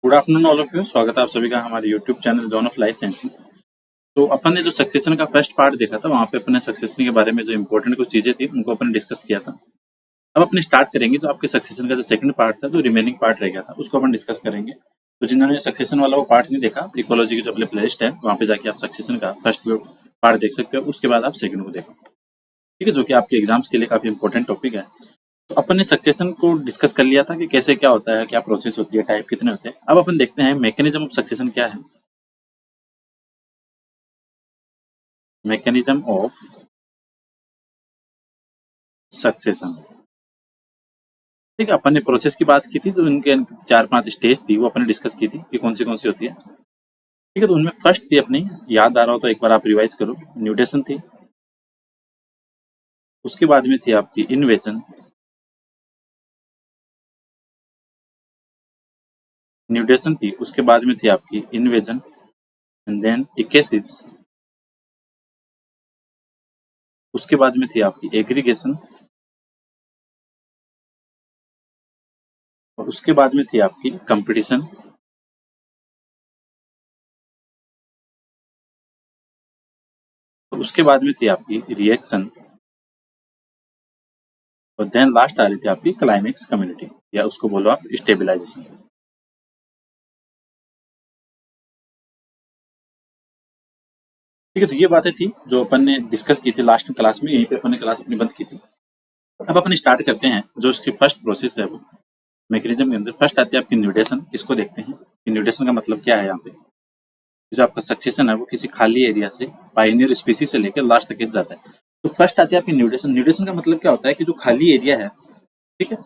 Good afternoon all of you. स्वागत है आप सभी का हमारे YouTube channel zone of life sciencing. तो अपन ने जो सक्सेशन का फर्स्ट पार्ट देखा था, वहाँ पे अपने सक्सेशन के बारे में जो इंपॉर्टेंट कुछ चीजें थी उनको अपन ने डिस्कस किया था। अब अपने स्टार्ट करेंगे तो आपके सक्सेशन का जो सेकंड पार्ट था, जो रिमेनिंग पार्ट रह गया था, उसको अपन डिस्कस करेंगे। तो जिन्होंने सक्सेशन वाला वो पार्ट नहीं देखा, इकोलॉजी की जो अपने प्लेलिस्ट है वहाँ पे जाके आप सक्सेशन का फर्स्ट पार्ट देख सकते हो, उसके बाद आप सेकंड को देखो, ठीक है, जो कि आपके एग्जाम्स के लिए काफी इंपॉर्टेंट टॉपिक है। तो अपन ने सक्सेशन को डिस्कस कर लिया था कि कैसे क्या होता है, क्या प्रोसेस होती है, टाइप कितने होते हैं। अब अपन देखते हैं मैकेनिज्म ऑफ सक्सेशन क्या है। मैकेनिज्म ऑफ सक्सेशन, ठीक है। अपन ने प्रोसेस की बात की थी, तो इनके 4-5 स्टेज थी, वो अपन ने डिस्कस की थी कि कौन सी होती है, ठीक है। तो उनमें फर्स्ट थी अपनी, याद आ रहा हो तो एक बार आप रिवाइज करो, न्यूटेशन थी। उसके बाद में थी आपकी इन्वेजन, न्यूटेशन थी। उसके बाद में थी आपकी इन्वेजन एंड देन इकेसिस। उसके बाद में थी आपकी एग्रीगेशन और उसके बाद में थी आपकी कंपटीशन। और उसके बाद में थी आपकी रिएक्शन और देन लास्ट आ रही थी आपकी क्लाइमेक्स कम्युनिटी, या उसको बोलो आप स्टेबिलाईजेशन, ठीक है। तो ये बातें थी जो अपन ने डिस्कस की थी लास्ट क्लास में, यहीं पे अपन ने क्लास अपनी बंद की थी। अब अपन स्टार्ट करते हैं जो इसकी फर्स्ट प्रोसेस है, वो मैकेनिज्म के अंदर फर्स्ट आती है आपकी न्यूटेशन। इसको देखते हैं कि न्यूटेशन का मतलब क्या है। यहाँ पे जो आपका सक्सेशन है वो किसी खाली एरिया से पायनियर स्पीसीज से लेकर लास्ट तक जाता है। तो फर्स्ट आती है आपकी न्यूटेशन। न्यूटेशन का मतलब क्या होता है कि जो खाली एरिया है, ठीक है,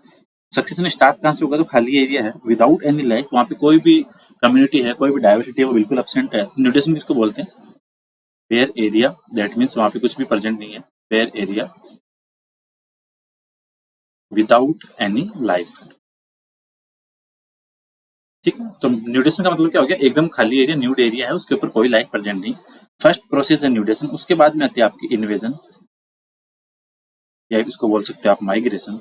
सक्सेशन स्टार्ट कहाँ से होगा, तो खाली एरिया है विदाउट एनी लाइफ, वहाँ पे कोई भी कम्युनिटी है, कोई भी डाइवर्सिटी है, वो बिल्कुल एब्सेंट है। न्यूटेशन किसको बोलते हैं, वेयर एरिया, दैट मीन्स वहाँ पे कुछ भी प्रेजेंट नहीं है, where area without any life, ठीक है। तो न्यूटेशन का मतलब क्या हो गया, एकदम खाली एरिया, न्यूड एरिया है, उसके ऊपर कोई लाइफ प्रेजेंट नहीं। फर्स्ट प्रोसेस है न्यूटेशन। उसके बाद में आती है आपकी इन्वेजन, या इसको बोल सकते हैं आप माइग्रेशन।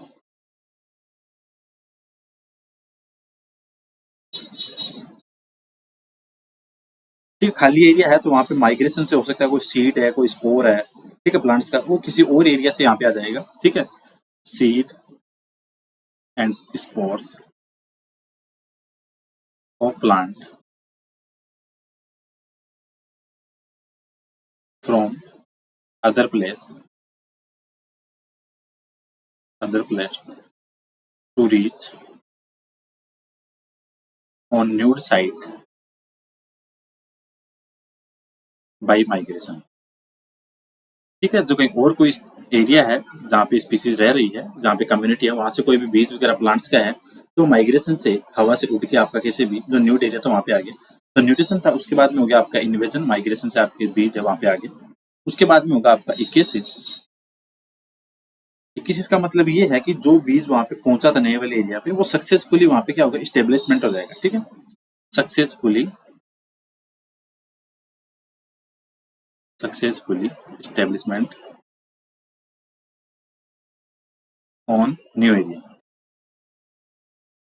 ठीक है, खाली एरिया है तो वहां पे माइग्रेशन से हो सकता है कोई सीड है, कोई स्पोर है, ठीक है, प्लांट्स का, वो किसी और एरिया से यहाँ पे आ जाएगा, ठीक है। Seed and spores of plant from other place to reach on nude site by migration, ठीक है। जो कहीं और कोई एरिया है जहाँ पे स्पीसीज रह रही है, जहाँ पे कम्युनिटी है, वहां से कोई भी बीज वगैरह प्लांट्स का है, तो माइग्रेशन से हवा से उड़ के आपका कैसे भी जो न्यूड एरिया था वहां पे आ गया, तो न्यूट्रिशन था। उसके बाद में हो गया आपका इन्वेजन, माइग्रेशन से आपके बीज है वहां पे आ गए। उसके बाद में होगा आपका इक्केसिस। इक्केसिस का मतलब ये है कि जो बीज वहां पे पहुंचा था नए वाले एरिया पे, वो सक्सेसफुली वहां पे क्या होगा, स्टेब्लिशमेंट हो जाएगा, ठीक है। Successfully establishment on new area,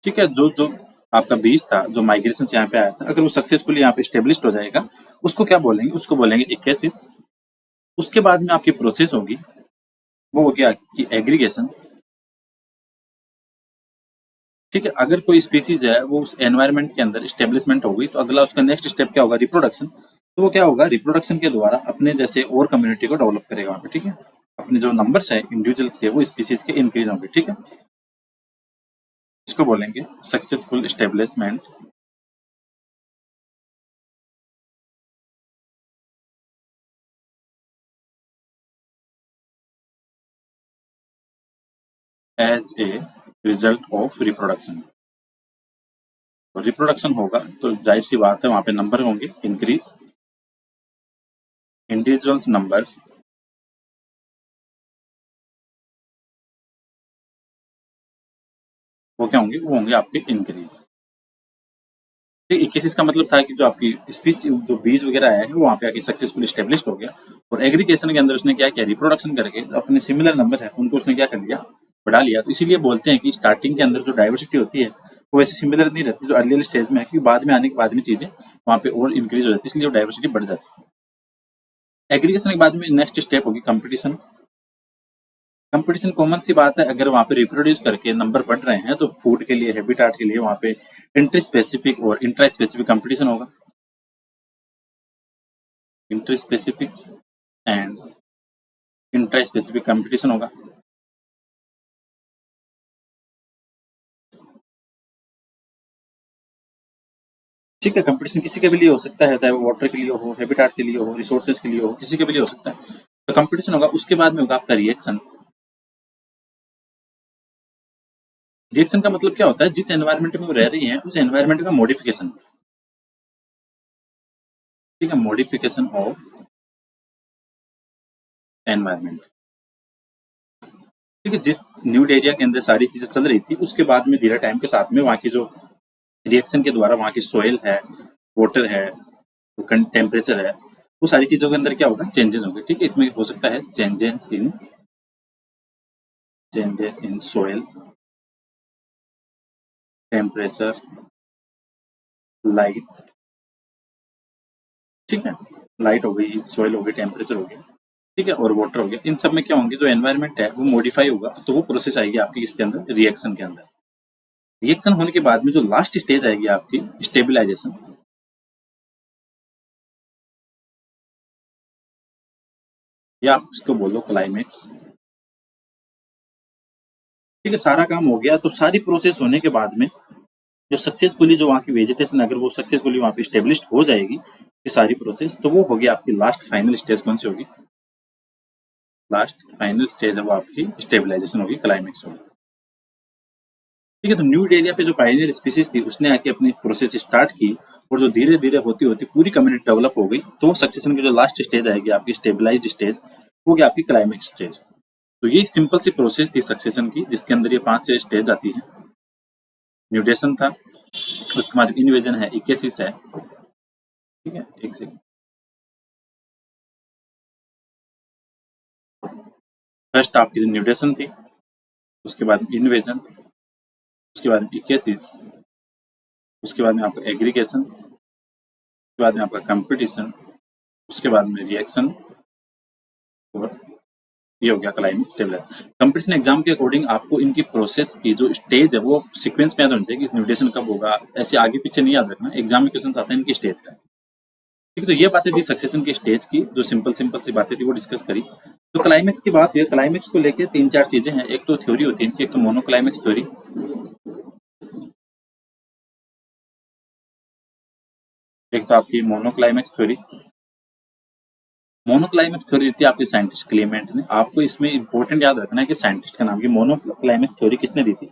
ठीक है। जो जो आपका बीज था, जो माइग्रेशन से यहाँ पे आया था, अगर वो सक्सेसफुली यहाँ पे स्टेब्लिश्ड हो जाएगा, उसको क्या बोलेंगे, उसको बोलेंगे इक्केसिस। उसके बाद में आपकी प्रोसेस होगी, वो हो गया कि एग्रीगेशन, ठीक है। अगर कोई स्पीसीज है वो उस एनवायरनमेंट के अंदर स्टेब्लिशमेंट हो गई, तो अगला उसका नेक्स्ट स्टेप क्या होगा, रिप्रोडक्शन। तो वो क्या होगा, रिप्रोडक्शन के द्वारा अपने जैसे और कम्युनिटी को डेवलप करेगा वहाँ पे, ठीक है। अपने जो नंबर्स है इंडिविजुअल्स के, वो स्पीसीज के इंक्रीज होंगे, ठीक है। इसको बोलेंगे successful establishment as a result of reproduction. तो रिप्रोडक्शन होगा तो जाहिर सी बात है वहां पे नंबर होंगे इंक्रीज, इंडिविजुअल्स नंबर वो क्या होंगे, वो होंगे आपके इंक्रीज। 21 का मतलब था कि जो आपकी स्पीसी जो बीज वगैरह है वो वहाँ पे आके सक्सेसफुल स्टेब्लिश हो गया, और एग्रीगेशन के अंदर उसने क्या किया, रिप्रोडक्शन करके अपने सिमिलर नंबर है उनको उसने क्या कर लिया, बढ़ा लिया। तो इसीलिए बोलते हैं कि स्टार्टिंग के अंदर जो डाइवर्सिटी होती है वो वैसे सिमिलर नहीं रहती जो अर्लियर स्टेज में है, क्योंकि बाद में आने के बाद में चीजें वहाँ पे और इंक्रीज हो जाती है, इसलिए वो डाइवर्सिटी बढ़ जाती है। एग्रीगेशन के बाद में नेक्स्ट स्टेप होगी कंपटीशन। कंपटीशन कॉमन सी बात है, अगर वहाँ पे रिप्रोड्यूस करके नंबर बढ़ रहे हैं तो फूड के लिए, हैबिटाट के लिए वहाँ पे इंट्री स्पेसिफिक और इंट्रा स्पेसिफिक कंपटीशन होगा। Entry specific and intra specific competition होगा। ठीक है, कंपटीशन किसी के भी लिए हो सकता है, चाहे वो वाटर के लिए हो, हैबिटाट के लिए हो, रिसोर्सेज के लिए हो, किसी के भी लिए हो सकता है। तो कंपटीशन होगा, उसके बाद में होगा आपका रिएक्शन। रिएक्शन का मतलब क्या होता है, जिस एनवायरनमेंट में वो रह रही है उस एनवायरनमेंट का मॉडिफिकेशन। ठीक है, मॉडिफिकेशन ऑफ एनवायरनमेंट। ठीक है, जिस न्यूड एरिया के अंदर सारी चीजें चल रही थी, उसके बाद में धीरे टाइम के साथ में वहाँ की जो रिएक्शन के द्वारा वहाँ की सोयल है, वाटर है, टेम्परेचर है, वो सारी चीजों के अंदर क्या होगा, चेंजेस होंगे। ठीक है, इसमें हो सकता है changes in soil, temperature, light. ठीक है, लाइट हो गई, सोयल हो गई, टेम्परेचर हो गया, ठीक है, और वाटर हो गया। इन सब में क्या होंगे, जो एनवायरनमेंट है वो मॉडिफाई होगा, तो वो प्रोसेस आएगी आपकी इसके अंदर, रिएक्शन के अंदर। रिएक्शन होने के बाद में जो लास्ट स्टेज आएगी आपकी स्टेबलाइजेशन, या आप उसको बोलो क्लाइमेक्स। ठीक है, सारा काम हो गया, तो सारी प्रोसेस होने के बाद में जो सक्सेसफुली जो वहाँ की वेजिटेशन, अगर वो सक्सेसफुली वहाँ पे स्टेब्लिश हो जाएगी ये सारी प्रोसेस, तो वो होगी आपकी लास्ट फाइनल स्टेज। कौन सी होगी, लास्ट फाइनल स्टेज है वो आपकी स्टेबलाइजेशन होगी, क्लाइमेक्स होगी। ठीक है, तो न्यू एरिया पे जो पायनियर स्पीसीज थी उसने आके अपनी प्रोसेस स्टार्ट की, और जो धीरे धीरे होती होती पूरी कम्युनिटी डेवलप हो गई, तो सक्सेशन की जो लास्ट स्टेज आएगी आपकी स्टेबलाइज्ड स्टेज, वो क्या आपकी क्लाइमेक्स स्टेज। तो ये सिंपल सी प्रोसेस थी सक्सेशन की, जिसके अंदर ये 5 स्टेज आती है। म्यूटेशन था, उसके बाद इन्वेजन है, इकेसिस है। ठीक है, एक सेकंड। फर्स्ट आपकी म्यूटेशन थी, उसके बाद इन्वेजन, उसके बाद इकेसिस, उसके बाद में आपका एग्रीगेशन, उसके बाद में आपका कंपटीशन, उसके बाद में रिएक्शन, और ये हो गया क्लाइमेट स्टेबलाइजेशन। कंपटीशन एग्जाम के अकॉर्डिंग आपको इनकी प्रोसेस की जो स्टेज है वो सीक्वेंस में याद होनी चाहिए कि म्यूटेशन कब होगा, ऐसे आगे पीछे नहीं याद रखना, एग्जाम में क्वेश्चन आता है इनकी स्टेज का। ठीक है, तो ये बातें थी सक्सेशन की स्टेज की, जो सिंपल सिंपल सी बातें थी वो डिस्कस करी। तो क्लाइमेक्स की बात हुई, क्लाइमेक्स को लेके 3-4 चीजें हैं। एक तो थ्योरी होती है इनकी, एक तो मोनोक्लाइमेक्स थ्योरी, एक तो आपकी मोनोक्लाइमेक्स थ्योरी। मोनोक्लाइमेक्स थ्योरी दी थी आपके साइंटिस्ट क्लेमेंट ने। आपको इसमें इंपॉर्टेंट याद रखना है कि साइंटिस्ट का नाम, की मोनोक्लाइमेक्स थ्योरी किसने दी थी,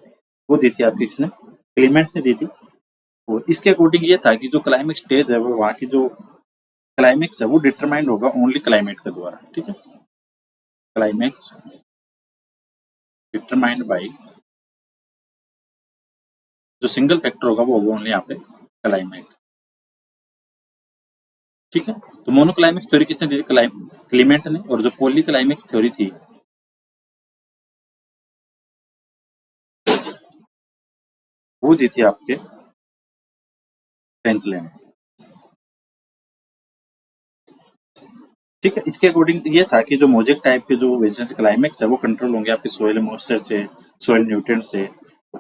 वो दी थी आपकी किसने, क्लेमेंट ने दी थी। और इसके अकॉर्डिंग ये था कि जो क्लाइमेक्स स्टेज है वो वहाँ की जो क्लाइमेक्स है वो डिटरमाइंड होगा ओनली क्लाइमेट के द्वारा। ठीक है, क्लाइमेक्स डिटरमाइंड बाई, जो सिंगल फैक्टर होगा वो होगा ओनली यहाँ पे क्लाइमेट। ठीक है, तो मोनोक्लाइमेक्स थ्योरी किसने दी थी, क्लेमेंट ने। और जो पॉली क्लाइमेक्स थ्योरी थी वो दी थी आपके पेंसिलिन ने। ठीक है, इसके अकॉर्डिंग ये था कि जो मोजेक टाइप के जो वेजिटेटिव क्लाइमेक्स है वो कंट्रोल होंगे आपके सोयल मॉइस्चर से, सोयल न्यूट्रिएंट से,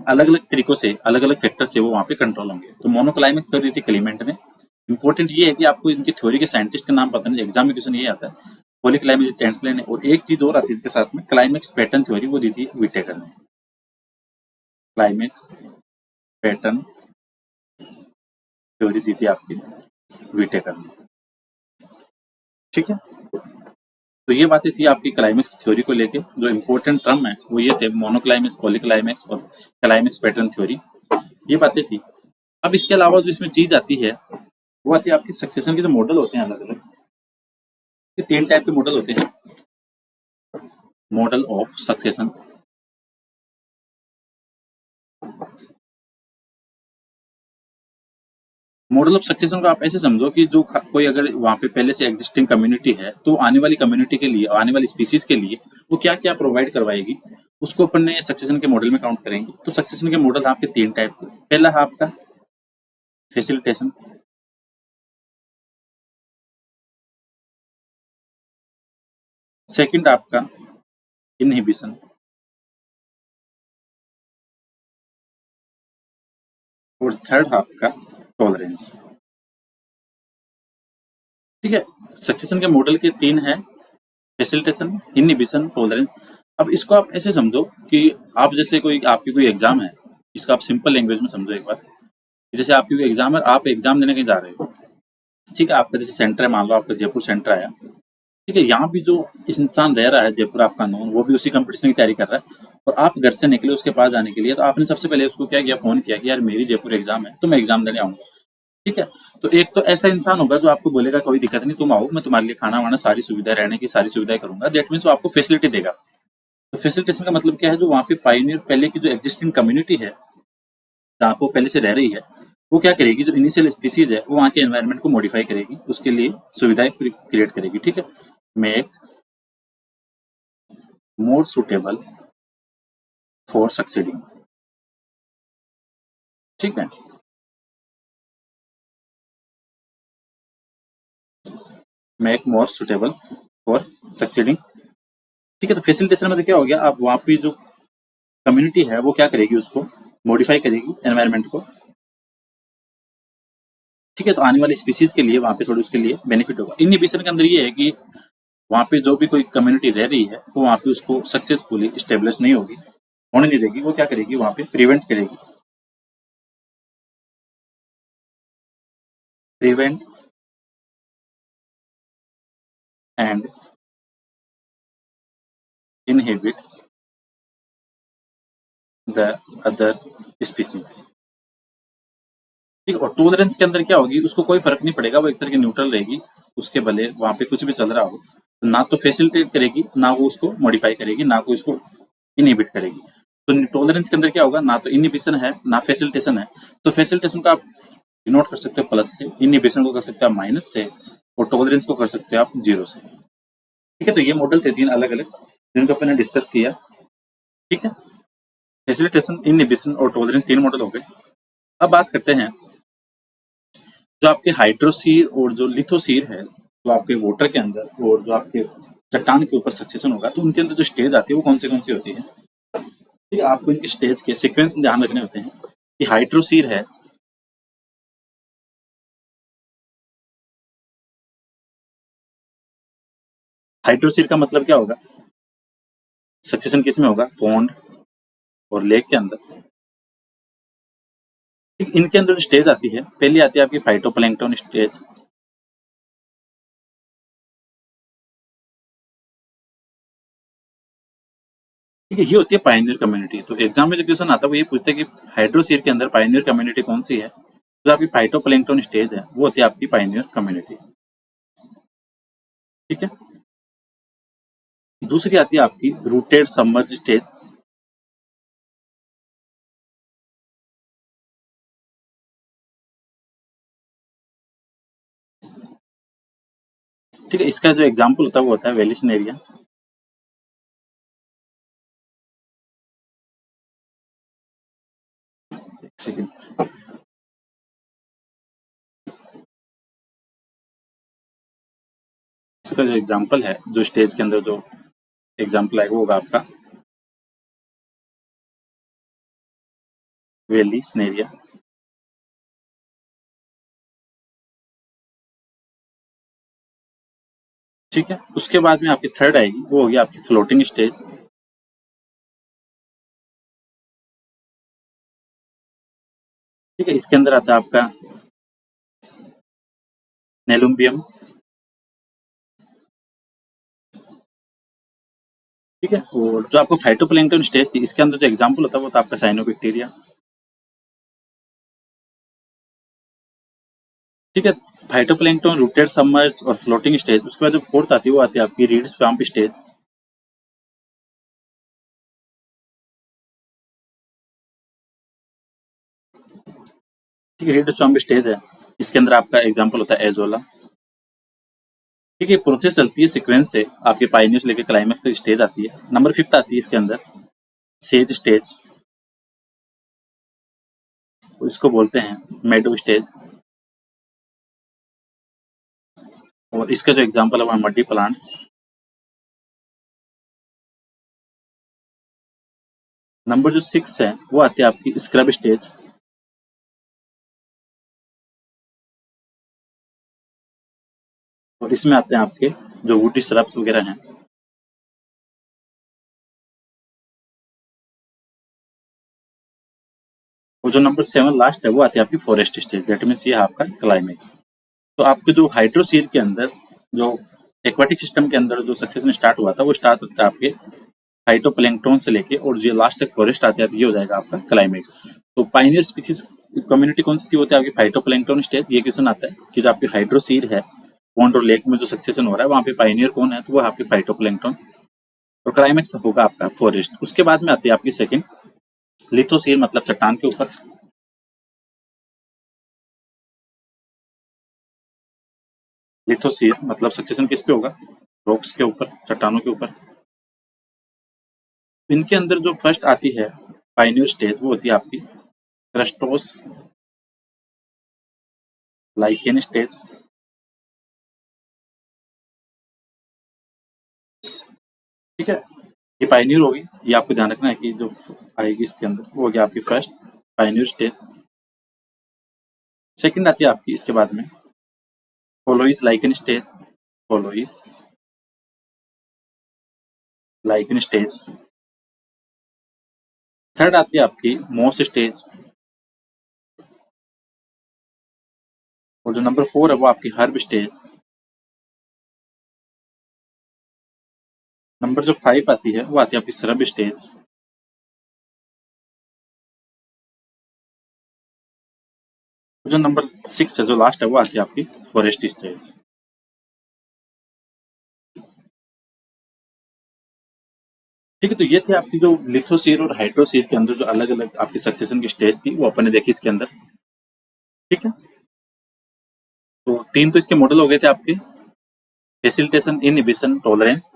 अलग अलग तरीकों से, अलग अलग फैक्टर से वो वहाँ पे कंट्रोल होंगे। तो मोनोक्लाइमेक्स थ्योरी थी क्लेमेंट ने। इंपॉर्टेंट ये है कि आपको इनकी थ्योरी के साइंटिस्ट का नाम पता नहीं, एग्जाम में क्वेश्चन ये आता है। पॉली क्लाइमेक्स टेंसले ने, और एक चीज और आती है इसके साथ में, क्लाइमेक्स पैटर्न थ्योरी, वो दी थी विटेकर ने। क्लाइमेक्स पैटर्न थ्योरी दी थी आपकी विटेकर ने। ठीक है, तो ये बातें थी आपकी क्लाइमेक्स थ्योरी को लेके। जो इंपॉर्टेंट टर्म है वो ये थे, मोनोक्लाइमेक्स, पॉलीक्लाइमेक्स और क्लाइमेक्स पैटर्न थ्योरी, ये बातें थी। अब इसके अलावा जो इसमें चीज आती है वो आती है आपकी सक्सेशन के जो मॉडल होते हैं अलग अलग। ये 3 टाइप के मॉडल होते हैं। Model of succession, model of succession को आप ऐसे समझो कि जो कोई अगर वहाँ पे पहले से एग्जिस्टिंग कम्युनिटी है तो आने वाली कम्युनिटी के लिए, आने वाली स्पीसीज के लिए वो क्या क्या प्रोवाइड करवाएगी, उसको अपन ने सक्सेशन के मॉडल में काउंट करेंगे। तो सक्सेशन के मॉडल आपके 3 टाइप के। पहला है आपका फैसिलिटेशन, सेकंड आपका इनहिबिशन, और थर्ड आपका टॉलरेंस। ठीक है, सक्सेशन के मॉडल के 3 है, फैसिलिटेशन, इनहिबिशन, टॉलरेंस। अब इसको आप ऐसे समझो कि आप जैसे कोई आपकी कोई एग्जाम है, इसका आप सिंपल लैंग्वेज में समझो एक बार। जैसे आपकी कोई एग्जाम है, आप एग्जाम देने कहीं जा रहे हो, ठीक है, आपका जैसे सेंटर है, मान लो आपका जयपुर सेंटर आया, ठीक है, यहाँ भी जो इंसान रह रहा है जयपुर आपका नोन, वो भी उसी कंपटीशन की तैयारी कर रहा है, और आप घर से निकले उसके पास जाने के लिए, तो आपने सबसे पहले उसको क्या किया, फोन किया कि यार मेरी जयपुर एग्जाम है तो मैं एग्जाम देने आऊंगा। ठीक है, तो एक तो ऐसा इंसान होगा जो आपको बोलेगा कोई दिक्कत नहीं, तुम आओ, मैं तुम्हारे लिए खाना वाना सारी सुविधा, रहने की सारी सुविधाएं करूंगा। दैट मीन्स वो आपको फैसिलिटी देगा। तो फैसिलिटेशन का मतलब क्या है, जो वहाँ पे पाइनियर पहले की जो एग्जिस्टिंग कम्युनिटी है, जहाँ पे वो पहले से रह रही है, वो क्या करेगी, जो इनिशियल स्पीसीज है वो वहाँ के एनवायरनमेंट को मॉडिफाई करेगी, उसके लिए सुविधाएं क्रिएट करेगी। ठीक है, make more suitable for succeeding. ठीक है, make more suitable for succeeding. ठीक है, तो फैसिलिटेशन मतलब क्या हो गया, आप वहाँ पे जो कम्युनिटी है वो क्या करेगी, उसको मॉडिफाई करेगी एनवायरनमेंट को। ठीक है, तो आने वाली स्पीसीज के लिए वहाँ पे थोड़ी उसके लिए बेनिफिट होगा। इनहिबिशन के अंदर ये है कि वहाँ पे जो भी कोई कम्युनिटी रह रही है वो वहाँ पे उसको सक्सेसफुली स्टेब्लिश नहीं होगी, होने नहीं देगी, वो क्या करेगी, वहाँ पे प्रिवेंट करेगी। Prevent and inhibit the other species. ठीक है, और टॉलरेंस के अंदर क्या होगी, उसको कोई फर्क नहीं पड़ेगा, वो एक तरह की न्यूट्रल रहेगी, उसके भले वहाँ पे कुछ भी चल रहा हो, ना तो फैसिलिटेट करेगी, ना वो उसको मॉडिफाई करेगी, ना वो इसको इनहिबिट करेगी। तो टॉलरेंस के अंदर क्या होगा, ना तो इनहिबिशन है ना फैसिलिटेशन है। तो फैसिलिटेशन को आप डिनोट कर सकते हो प्लस से, इनहिबिशन को कर सकते हो आप माइनस से, और टॉलरेंस को कर सकते हो आप 0 से। ठीक है, तो ये मॉडल थे 3 अलग अलग जिनको अपन ने डिस्कस किया। ठीक है, फैसिलिटेशन, इनहिबिशन और टॉलरेंस 3 मॉडल हो गए। अब बात करते हैं जो आपके हाइड्रोसीर और जो लिथोसीर है, जो आपके वाटर के अंदर और जो आपके चट्टान के ऊपर सक्सेशन होगा, तो उनके अंदर जो स्टेज आती है वो कौन सी होती है। ठीक है, आपको इनके स्टेज के सीक्वेंस ध्यान रखने होते हैं कि हाइड्रोसीर है, हाइड्रोसीर का मतलब क्या होगा, सक्सेशन किस में होगा, पॉन्ड और लेक के अंदर। ठीक, इनके अंदर जो स्टेज आती है, पहली आती है आपकी फाइटोप्लैंक्टन स्टेज। ठीक है, ये होती है पायनियर कम्युनिटी। तो एग्जाम में जो क्वेश्चन आता है वो ये पूछते हैं कि हाइड्रोसीर के अंदर पायनियर कम्युनिटी कौन सी है। जो आपकी फाइटोप्लैंक्टन स्टेज है वो होती है आपकी पायनियर कम्युनिटी। ठीक है, दूसरी आती है आपकी रूटेड सबमर्ज स्टेज। ठीक है, इसका जो एग्जाम्पल होता है वो होता है वेलिसनेरिया। सेकेंड, इसका जो एग्जाम्पल है, जो स्टेज के अंदर जो एग्जाम्पल है वो होगा आपका वेलिसनेरिया। ठीक है, उसके बाद में आपकी थर्ड आएगी, वो होगी आपकी फ्लोटिंग स्टेज। ठीक है, इसके अंदर आता है आपका नेलुम्बियम। ठीक है, और जो आपको फाइटोप्लैंक्टन स्टेज थी, इसके अंदर जो एग्जाम्पल होता है वो था आपका साइनोबैक्टीरिया। ठीक है, फाइटोप्लैंक्टन, रूटेड सबमर्ज और फ्लोटिंग स्टेज। उसके बाद जो फोर्थ आती है वो आती है आपकी रीड स्वाम्प स्टेज। ठीक है, रीड स्वाम्प स्टेज है, इसके अंदर आपका एग्जाम्पल होता है एजोला। ठीक है, प्रोसेस चलती है सीक्वेंस से, आपके पाइनियर से लेकर क्लाइमेक्स तक स्टेज आती है। नंबर 5 आती है इसके अंदर सेज स्टेज, इसको बोलते हैं मेडो स्टेज। और इसका जो एग्जाम्पल है वो मड्डी प्लांट्स। नंबर जो 6 है वो आती है आपकी स्क्रब स्टेज। और इसमें आते हैं आपके जो वुडी श्रब्स वगैरह हैं। और जो नंबर 7 लास्ट है वो आती है आपकी फॉरेस्ट स्टेज। दैट मीन्स ये है आपका क्लाइमेक्स। तो आपके जो हाइड्रोसील के अंदर जो एक्वाटिक सिस्टम के अंदर जो सक्सेशन स्टार्ट हुआ था वो स्टार्ट होता है आपके फाइटोप्लैंक्टन से लेके, और जो लास्ट तक फॉरेस्ट आते हैं ये हो जाएगा आपका क्लाइमेक्स। तो पाइनियर स्पीसीज कम्युनिटी कौन सी थी, होती है आपकी फाइटोप्लैंक्टन स्टेज। ये क्वेश्चन आता है कि जो आपकी हाइड्रोसील है पॉन्ड और लेक में जो सक्सेशन हो रहा है वहाँ पे पाइनियर कौन है, तो वो आपकी फाइटोप्लैंक्टन। और क्लाइमेक्स होगा आपका फॉरेस्ट। उसके बाद में आती है आपकी सेकंड लिथोसील, मतलब चट्टान के ऊपर। लिथोसील मतलब सक्सेशन किस पे होगा, रॉक्स के ऊपर, चट्टानों के ऊपर। इनके अंदर जो फर्स्ट आती है पाइनियर स्टेज वो होती है आपकी क्रस्टोस लाइकेन स्टेज। ठीक है, ये पाइनियर होगी, ये आपको ध्यान रखना है कि जो आएगी इसके अंदर वो होगी आपकी फर्स्ट पाइनियर स्टेज। सेकंड आती है आपकी इसके बाद में foliose lichen stage. Foliose lichen stage. Third आती है आपकी मोस स्टेज। और जो नंबर 4 है वो आपकी हर्ब स्टेज। नंबर जो 5 आती है वो आती है आपकी श्रब स्टेज। जो नंबर 6 है जो लास्ट है वो आती है आपकी फॉरेस्ट स्टेज। ठीक है, तो ये थे आपकी जो लिथोसील और हाइड्रोसील के अंदर जो अलग अलग आपकी सक्सेशन की स्टेज थी वो अपन ने देखी इसके अंदर। ठीक है, तो 3 तो इसके मॉडल हो गए थे आपके, फैसिलिटेशन, इनहिबिशन, टॉलरेंस।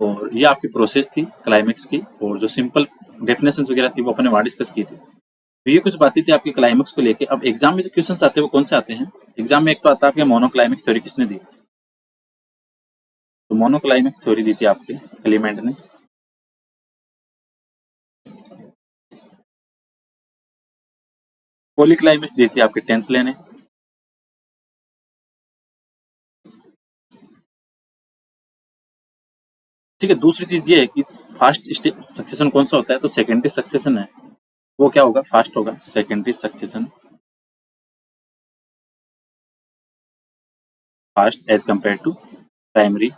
और ये आपकी प्रोसेस थी क्लाइमेक्स की। और जो सिंपल डेफिनेशन वगैरह थी वो अपने वहाँ डिस्कस की थी। तो ये कुछ बातें थी आपकी क्लाइमेक्स को लेके। अब एग्जाम में जो क्वेश्चन आते हैं वो कौन से आते हैं, एग्जाम में एक तो आता है आपके मोनोक्लाइमेक्स थ्योरी किसने दी, तो मोनोक्लाइमेक्स थ्योरी दी थी आपके क्लेमेंट ने। पॉलीक्लाइमेक्स दी थी आपके टेंसले ने। ठीक है, दूसरी चीज ये है कि फास्ट सक्सेशन कौन सा होता है, तो सेकेंडरी सक्सेशन है वो क्या होगा, फास्ट होगा। Secondary succession fast as compare to primary.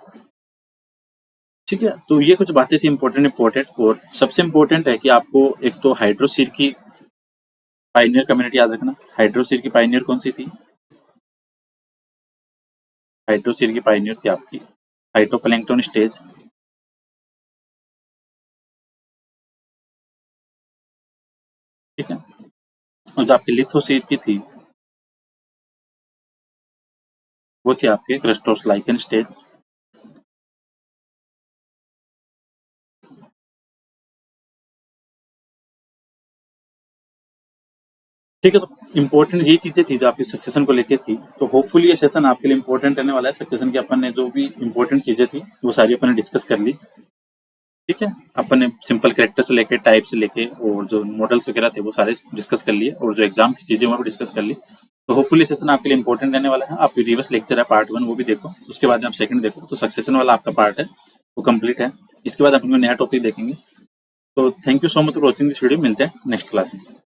ठीक है, तो ये कुछ बातें थी इंपॉर्टेंट। और सबसे इंपॉर्टेंट है कि आपको एक तो हाइड्रोसील की पाइनियर कम्युनिटी याद रखना। हाइड्रोसील की पाइनियर कौन सी थी, हाइड्रोसील की पाइनियर थी आपकी फाइटोप्लैंक्टन स्टेज। ठीक है, और जो आपकी लिथोसील की थी वो थी आपके क्रस्टोसलाइकन स्टेज। ठीक है, तो इंपॉर्टेंट ये चीजें थी जो आपकी सक्सेशन को लेके थी। तो होपफुली ये सेशन आपके लिए इंपॉर्टेंट रहने वाला है। सक्सेशन की अपन ने जो भी इंपॉर्टेंट चीजें थी वो सारी अपन ने डिस्कस कर ली। ठीक है, अपन ने सिंपल कैरेक्टर से लेके, टाइप से लेके, और जो मॉडल्स वगैरह थे वो सारे डिस्कस कर लिए, और जो एग्जाम की चीजें वो भी डिस्कस कर ली। तो होपफुली सेशन आपके लिए इंपॉर्टेंट रहने वाला है। आप रिवर्स लेक्चर है पार्ट 1 वो भी देखो, उसके बाद आप सेकंड देखो। तो सक्सेशन वाला आपका पार्ट है वो कंप्लीट है। इसके बाद अपन नया टॉपिक देखेंगे। तो thank you so much for watching this video. मिलते हैं नेक्स्ट क्लास में।